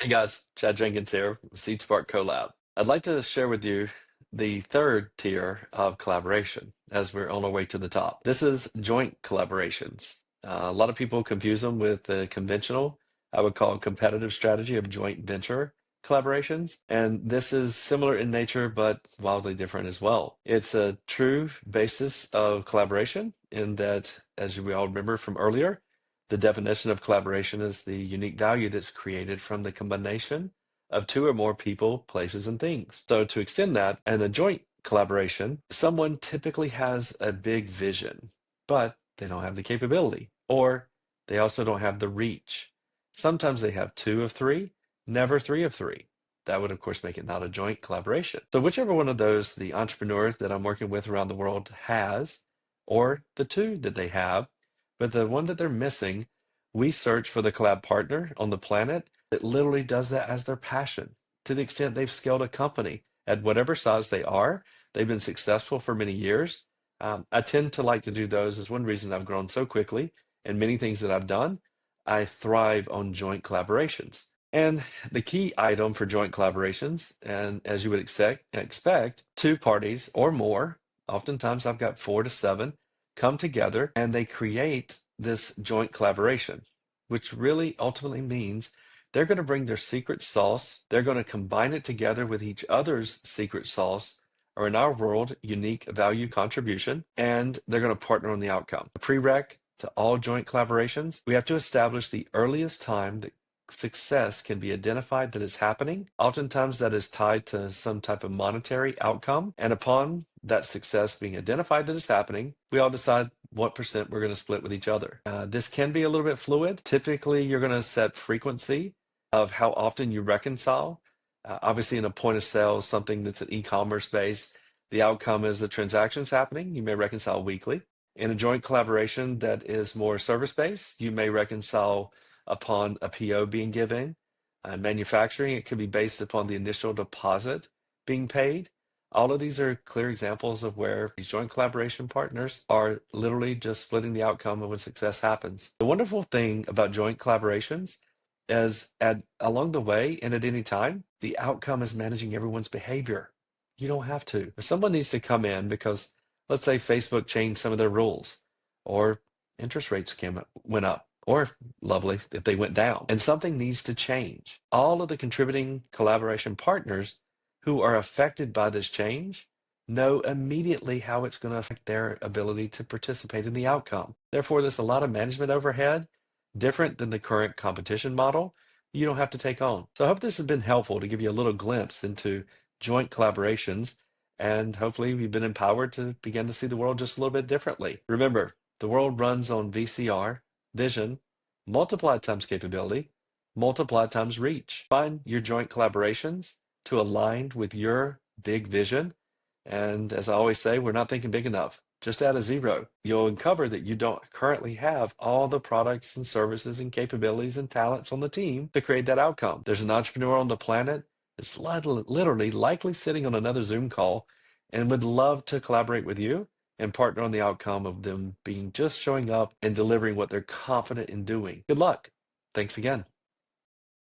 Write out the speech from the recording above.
Hey guys, Chad Jenkins here, SeedSpark CoLAB. I'd like to share with you the third tier of collaboration as we're on our way to the top. This is joint collaborations. A lot of people confuse them with the conventional, I would call competitive strategy of joint venture collaborations. And this is similar in nature, but wildly different as well. It's a true basis of collaboration in that, as we all remember from earlier, the definition of collaboration is the unique value that's created from the combination of two or more people, places, and things. So, to extend that, in a joint collaboration, someone typically has a big vision, but they don't have the capability, or they also don't have the reach. Sometimes they have two of three, never three of three. That would, of course, make it not a joint collaboration. So, whichever one of those the entrepreneurs that I'm working with around the world has, or the two that they have, but the one that they're missing, we search for the collab partner on the planet that literally does that as their passion. To the extent they've scaled a company at whatever size they are, they've been successful for many years. I tend to like to do those as one reason I've grown so quickly and many things that I've done. I thrive on joint collaborations. And the key item for joint collaborations, and as you would expect, two parties or more, oftentimes I've got four to seven, come together and they create this joint collaboration, which really ultimately means they're going to bring their secret sauce, they're going to combine it together with each other's secret sauce, or in our world, unique value contribution, and they're going to partner on the outcome. A prereq to all joint collaborations, we have to establish the earliest time that success can be identified that is happening. Oftentimes, that is tied to some type of monetary outcome. And upon that success being identified that is happening, we all decide what percent we're going to split with each other. This can be a little bit fluid. Typically, you're going to set frequency of how often you reconcile. Obviously, in a point of sale, something that's an e-commerce base, the outcome is the transactions happening. You may reconcile weekly. In a joint collaboration that is more service-based, you may reconcile upon a PO being given. Manufacturing, it could be based upon the initial deposit being paid. All of these are clear examples of where these joint collaboration partners are literally just splitting the outcome of when success happens. The wonderful thing about joint collaborations is along the way and at any time, the outcome is managing everyone's behavior. You don't have to. If someone needs to come in because, let's say, Facebook changed some of their rules, or interest rates went up, or lovely if they went down, and something needs to change. All of the contributing collaboration partners who are affected by this change know immediately how it's going to affect their ability to participate in the outcome. Therefore, there's a lot of management overhead, different than the current competition model you don't have to take on. So I hope this has been helpful to give you a little glimpse into joint collaborations, and hopefully you've been empowered to begin to see the world just a little bit differently. Remember, the world runs on VCR, vision, multiplied times capability, multiplied times reach. Find your joint collaborations to align with your big vision. And as I always say, we're not thinking big enough. Just add a zero. You'll uncover that you don't currently have all the products and services and capabilities and talents on the team to create that outcome. There's an entrepreneur on the planet that's literally likely sitting on another Zoom call and would love to collaborate with you and partner on the outcome of them being just showing up and delivering what they're confident in doing. Good luck. Thanks again.